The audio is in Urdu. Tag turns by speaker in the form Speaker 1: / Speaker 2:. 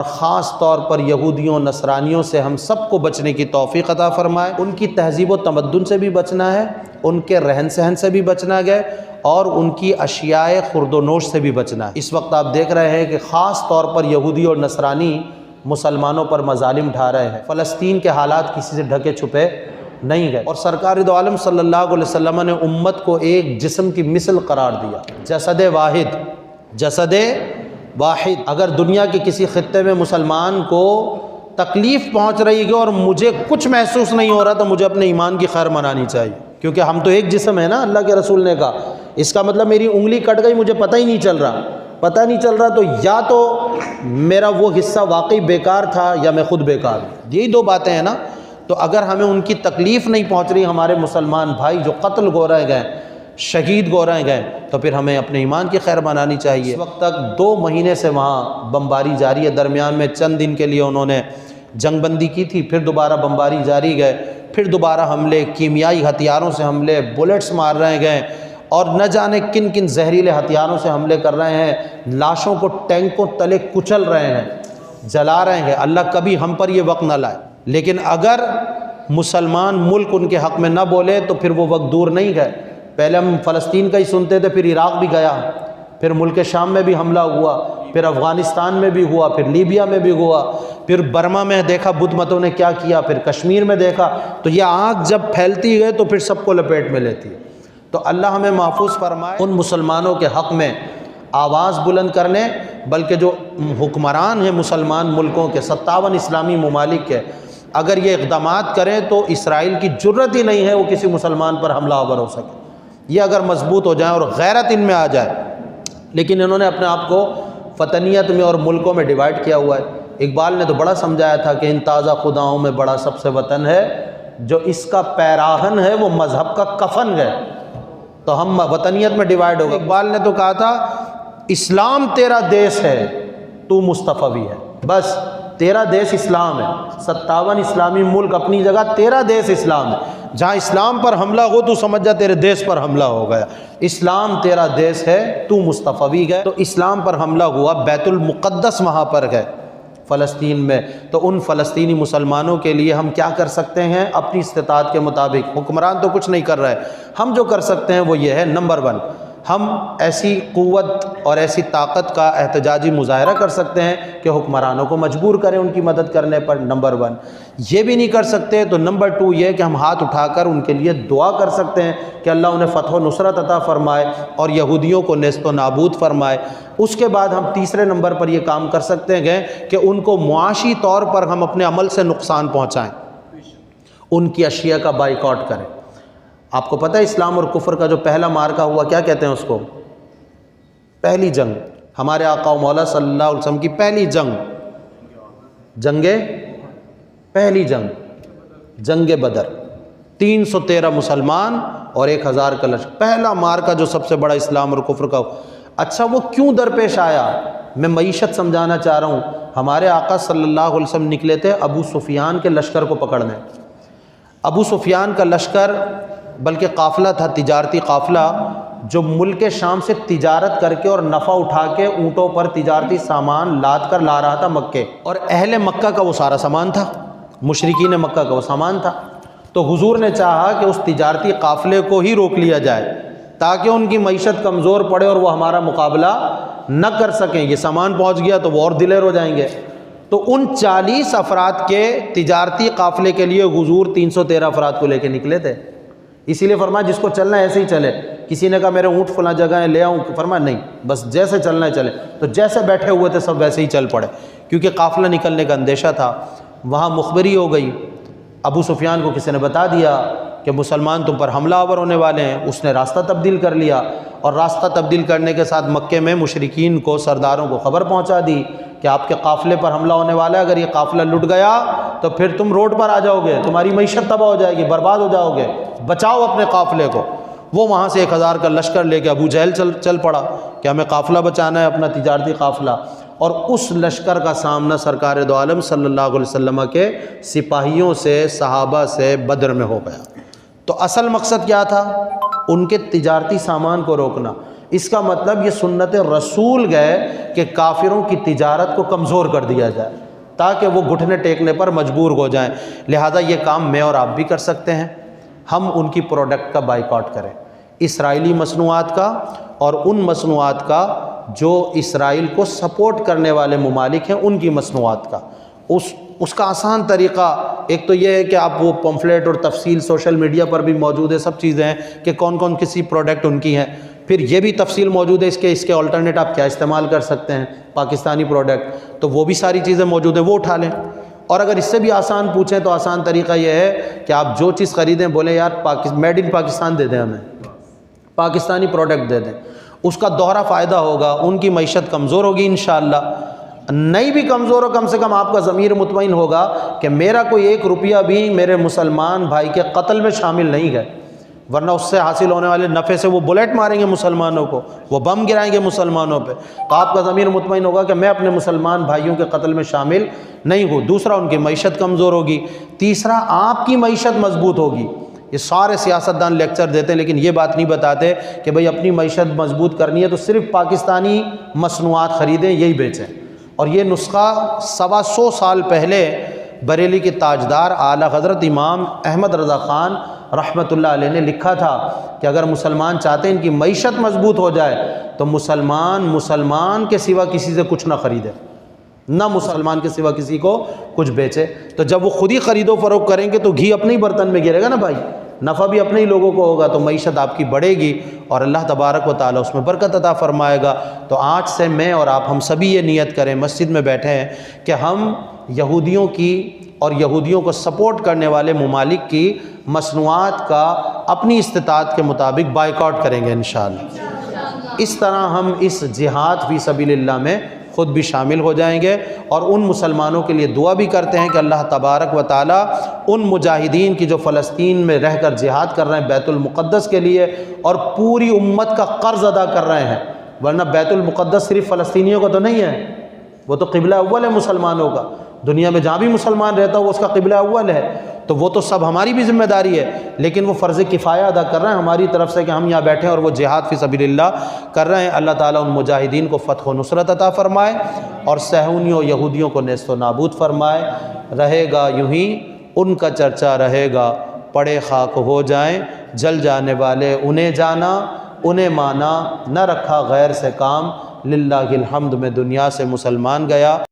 Speaker 1: خاص طور پر یہودیوں نصرانیوں سے ہم سب کو بچنے کی توفیق عطا فرمائے۔ ان کی تہذیب و تمدن سے بھی بچنا ہے، ان کے رہن سہن سے بھی بچنا ہے، اور ان کی اشیاء خورد و نوش سے بھی بچنا ہے۔ اس وقت آپ دیکھ رہے ہیں کہ خاص طور پر یہودی اور نصرانی مسلمانوں پر مظالم ڈھا رہے ہیں۔ فلسطین کے حالات کسی سے ڈھکے چھپے نہیں گئے، اور سرکار دو عالم صلی اللہ علیہ وسلم نے امت کو ایک جسم کی مثل قرار دیا، جسد واحد، جسد واحد۔ اگر دنیا کے کسی خطے میں مسلمان کو تکلیف پہنچ رہی ہے اور مجھے کچھ محسوس نہیں ہو رہا تو مجھے اپنے ایمان کی خیر منانی چاہیے، کیونکہ ہم تو ایک جسم ہے نا، اللہ کے رسول نے کہا۔ اس کا مطلب میری انگلی کٹ گئی، مجھے پتہ ہی نہیں چل رہا، تو یا تو میرا وہ حصہ واقعی بیکار تھا یا میں خود بیکار ہوں، یہی دو باتیں ہیں نا۔ تو اگر ہمیں ان کی تکلیف نہیں پہنچ رہی، ہمارے مسلمان بھائی جو قتل گورائے گئے، شہید گورائے گئے، تو پھر ہمیں اپنے ایمان کی خیر منانی چاہیے۔ اس وقت تک 2 مہینے سے وہاں بمباری جاری ہے، درمیان میں چند دن کے لیے انہوں نے جنگ بندی کی تھی، پھر دوبارہ بمباری جاری گئے، پھر دوبارہ حملے، کیمیائی ہتھیاروں سے حملے، بلٹس مار رہے گئے، اور نہ جانے کن کن زہریلے ہتھیاروں سے حملے کر رہے ہیں، لاشوں کو ٹینکوں تلے کچل رہے ہیں، جلا رہے ہیں۔ اللہ کبھی ہم پر یہ وقت نہ لائے، لیکن اگر مسلمان ملک ان کے حق میں نہ بولے تو پھر وہ وقت دور نہیں گئے۔ پہلے ہم فلسطین کا ہی سنتے تھے، پھر عراق بھی گیا، پھر ملک شام میں بھی حملہ ہوا، پھر افغانستان میں بھی ہوا، پھر لیبیا میں بھی ہوا، پھر برما میں دیکھا بدھ متوں نے کیا کیا، پھر کشمیر میں دیکھا۔ تو یہ آگ جب پھیلتی ہے تو پھر سب کو لپیٹ میں لیتی ہے۔ تو اللہ ہمیں محفوظ فرمائے ان مسلمانوں کے حق میں آواز بلند کرنے، بلکہ جو حکمران ہیں مسلمان ملکوں کے 57 اسلامی ممالک کے، اگر یہ اقدامات کریں تو اسرائیل کی جرت ہی نہیں ہے وہ کسی مسلمان پر حملہ آور ہو سکے۔ یہ اگر مضبوط ہو جائیں اور غیرت ان میں آ جائے، لیکن انہوں نے اپنے آپ کو فطنیت میں اور ملکوں میں ڈیوائیڈ کیا ہوا ہے۔ اقبال نے تو بڑا سمجھایا تھا کہ ان تازہ خداؤں میں بڑا سب سے وطن ہے، جو اس کا پیراہن ہے وہ مذہب کا کفن ہے۔ تو ہم وطنیت میں ڈیوائیڈ ہو گئے۔ اقبال نے تو کہا تھا اسلام تیرا دیس ہے تو مصطفی ہے، بس تیرا دیس اسلام ہے۔ 57 اسلامی ملک اپنی جگہ، تیرا دیس اسلام ہے۔ جہاں اسلام پر حملہ ہو تو سمجھ جا تیرے دیس پر حملہ ہو گیا۔ اسلام تیرا دیس ہے تو مصطفی ہے۔ تو اسلام پر حملہ ہوا، بیت المقدس وہاں پر ہے فلسطین میں۔ تو ان فلسطینی مسلمانوں کے لیے ہم کیا کر سکتے ہیں؟ اپنی استطاعت کے مطابق، حکمران تو کچھ نہیں کر رہے، ہم جو کر سکتے ہیں وہ یہ ہے، نمبر 1 ہم ایسی قوت اور ایسی طاقت کا احتجاجی مظاہرہ کر سکتے ہیں کہ حکمرانوں کو مجبور کریں ان کی مدد کرنے پر، نمبر 1۔ یہ بھی نہیں کر سکتے تو نمبر 2 یہ کہ ہم ہاتھ اٹھا کر ان کے لیے دعا کر سکتے ہیں کہ اللہ انہیں فتح و نصرت عطا فرمائے اور یہودیوں کو نیست و نابود فرمائے۔ اس کے بعد ہم تیسرے نمبر پر یہ کام کر سکتے ہیں کہ ان کو معاشی طور پر ہم اپنے عمل سے نقصان پہنچائیں، ان کی اشیاء کا بائیکاٹ کریں۔ آپ کو پتہ ہے اسلام اور کفر کا جو پہلا مارکا ہوا، کیا کہتے ہیں اس کو؟ پہلی جنگ، ہمارے آقا و مولا صلی اللہ علیہ وسلم کی پہلی پہلی جنگ بدر، 313 مسلمان اور 1000 کا لشکر، پہلا مارکا جو سب سے بڑا اسلام اور کفر کا۔ اچھا وہ کیوں درپیش آیا؟ میں معیشت سمجھانا چاہ رہا ہوں۔ ہمارے آقا صلی اللہ علیہ وسلم نکلے تھے ابو سفیان کے لشکر کو پکڑنے۔ ابو سفیان کا لشکر بلکہ قافلہ تھا، تجارتی قافلہ، جو ملک شام سے تجارت کر کے اور نفع اٹھا کے اونٹوں پر تجارتی سامان لاد کر لا رہا تھا مکے، اور اہل مکہ کا وہ سارا سامان تھا، مشرکین مکہ کا وہ سامان تھا۔ تو حضور نے چاہا کہ اس تجارتی قافلے کو ہی روک لیا جائے تاکہ ان کی معیشت کمزور پڑے اور وہ ہمارا مقابلہ نہ کر سکیں۔ یہ سامان پہنچ گیا تو وہ اور دلیر ہو جائیں گے۔ تو ان 40 افراد کے تجارتی قافلے کے لیے حضور 313 افراد کو لے کے نکلے تھے۔ اسی لیے فرمایا جس کو چلنا ہے ایسے ہی چلے۔ کسی نے کہا میرے اونٹ فلاں جگہ ہے لے آؤں، فرمایا نہیں، بس جیسے چلنا ہے چلے۔ تو جیسے بیٹھے ہوئے تھے سب ویسے ہی چل پڑے، کیونکہ قافلہ نکلنے کا اندیشہ تھا۔ وہاں مخبری ہو گئی، ابو سفیان کو کسی نے بتا دیا کہ مسلمان تم پر حملہ آور ہونے والے ہیں۔ اس نے راستہ تبدیل کر لیا، اور راستہ تبدیل کرنے کے ساتھ مکے میں مشرکین کو، سرداروں کو خبر پہنچا دی کہ آپ کے قافلے پر حملہ ہونے والا ہے، اگر یہ قافلہ لٹ گیا تو پھر تم روڈ پر آ جاؤ گے، تمہاری معیشت تباہ ہو جائے گی، برباد ہو جاؤ گے، بچاؤ اپنے قافلے کو۔ وہ وہاں سے 1000 کا لشکر لے کے ابو جہل چل پڑا کہ ہمیں قافلہ بچانا ہے، اپنا تجارتی قافلہ۔ اور اس لشکر کا سامنا سرکار دو عالم صلی اللہ علیہ وسلم کے سپاہیوں سے، صحابہ سے بدر میں ہو گیا۔ تو اصل مقصد کیا تھا؟ ان کے تجارتی سامان کو روکنا۔ اس کا مطلب یہ سنت رسول گئے کہ کافروں کی تجارت کو کمزور کر دیا جائے تاکہ وہ گھٹنے ٹیکنے پر مجبور ہو جائیں۔ لہذا یہ کام میں اور آپ بھی کر سکتے ہیں، ہم ان کی پروڈکٹ کا بائیکاٹ کریں، اسرائیلی مصنوعات کا اور ان مصنوعات کا جو اسرائیل کو سپورٹ کرنے والے ممالک ہیں ان کی مصنوعات کا۔ اس کا آسان طریقہ ایک تو یہ ہے کہ آپ وہ پمفلیٹ اور تفصیل سوشل میڈیا پر بھی موجود ہے، سب چیزیں ہیں کہ کون کون کسی پروڈکٹ ان کی ہیں، پھر یہ بھی تفصیل موجود ہے اس کے آلٹرنیٹ آپ کیا استعمال کر سکتے ہیں پاکستانی پروڈکٹ، تو وہ بھی ساری چیزیں موجود ہیں، وہ اٹھا لیں۔ اور اگر اس سے بھی آسان پوچھیں تو آسان طریقہ یہ ہے کہ آپ جو چیز خریدیں بولیں یار میڈ ان پاکستان دے دیں، ہمیں پاکستانی پروڈکٹ دے دیں، اس کا دوہرا فائدہ ہوگا، ان کی معیشت کمزور ہوگی انشاءاللہ، نہیں بھی کمزور ہو کم سے کم آپ کا ضمیر مطمئن ہوگا کہ میرا کوئی ایک روپیہ بھی میرے مسلمان بھائی کے قتل میں شامل نہیں گئے، ورنہ اس سے حاصل ہونے والے نفع سے وہ بلیٹ ماریں گے مسلمانوں کو، وہ بم گرائیں گے مسلمانوں پہ، تو آپ کا ضمیر مطمئن ہوگا کہ میں اپنے مسلمان بھائیوں کے قتل میں شامل نہیں ہوں۔ دوسرا، ان کی معیشت کمزور ہوگی۔ تیسرا، آپ کی معیشت مضبوط ہوگی۔ یہ سارے سیاستدان لیکچر دیتے ہیں لیکن یہ بات نہیں بتاتے کہ بھئی اپنی معیشت مضبوط کرنی ہے تو صرف پاکستانی مصنوعات خریدیں، یہی بیچیں۔ اور یہ نسخہ 125 سال پہلے بریلی کے تاجدار اعلیٰ حضرت امام احمد رضا خان رحمۃ اللہ علیہ نے لکھا تھا کہ اگر مسلمان چاہتے ہیں ان کی معیشت مضبوط ہو جائے تو مسلمان کے سوا کسی سے کچھ نہ خریدے، نہ مسلمان کے سوا کسی کو کچھ بیچے۔ تو جب وہ خود ہی خرید و فروخت کریں گے تو گھی اپنے ہی برتن میں گرے گا نا بھائی، نفع بھی اپنے ہی لوگوں کو ہوگا، تو معیشت آپ کی بڑھے گی اور اللہ تبارک و تعالیٰ اس میں برکت عطا فرمائے گا۔ تو آج سے میں اور آپ ہم سبھی یہ نیت کریں، مسجد میں بیٹھے ہیں، کہ ہم یہودیوں کی اور یہودیوں کو سپورٹ کرنے والے ممالک کی مصنوعات کا اپنی استطاعت کے مطابق بائیکاٹ کریں گے انشاءاللہ۔ اس طرح ہم اس جہاد فی سبیل اللہ میں خود بھی شامل ہو جائیں گے اور ان مسلمانوں کے لیے دعا بھی کرتے ہیں کہ اللہ تبارک و تعالیٰ ان مجاہدین کی جو فلسطین میں رہ کر جہاد کر رہے ہیں بیت المقدس کے لیے اور پوری امت کا قرض ادا کر رہے ہیں، ورنہ بیت المقدس صرف فلسطینیوں کا تو نہیں ہے، وہ تو قبلہ اول ہے مسلمانوں کا، دنیا میں جہاں بھی مسلمان رہتا ہے وہ اس کا قبلہ اول ہے، تو وہ تو سب ہماری بھی ذمہ داری ہے، لیکن وہ فرض کفایہ ادا کر رہے ہیں ہماری طرف سے کہ ہم یہاں بیٹھے ہیں اور وہ جہاد فی سبیل اللہ کر رہے ہیں۔ اللہ تعالیٰ ان مجاہدین کو فتح و نصرت عطا فرمائے اور صہیونیوں یہودیوں کو نیست و نابود فرمائے۔ رہے گا یوں ہی ان کا چرچا رہے گا، پڑے خاک ہو جائیں جل جانے والے انہیں جانا، انہیں مانا نہ رکھا غیر سے کام، للہ الحمد میں دنیا سے مسلمان گیا۔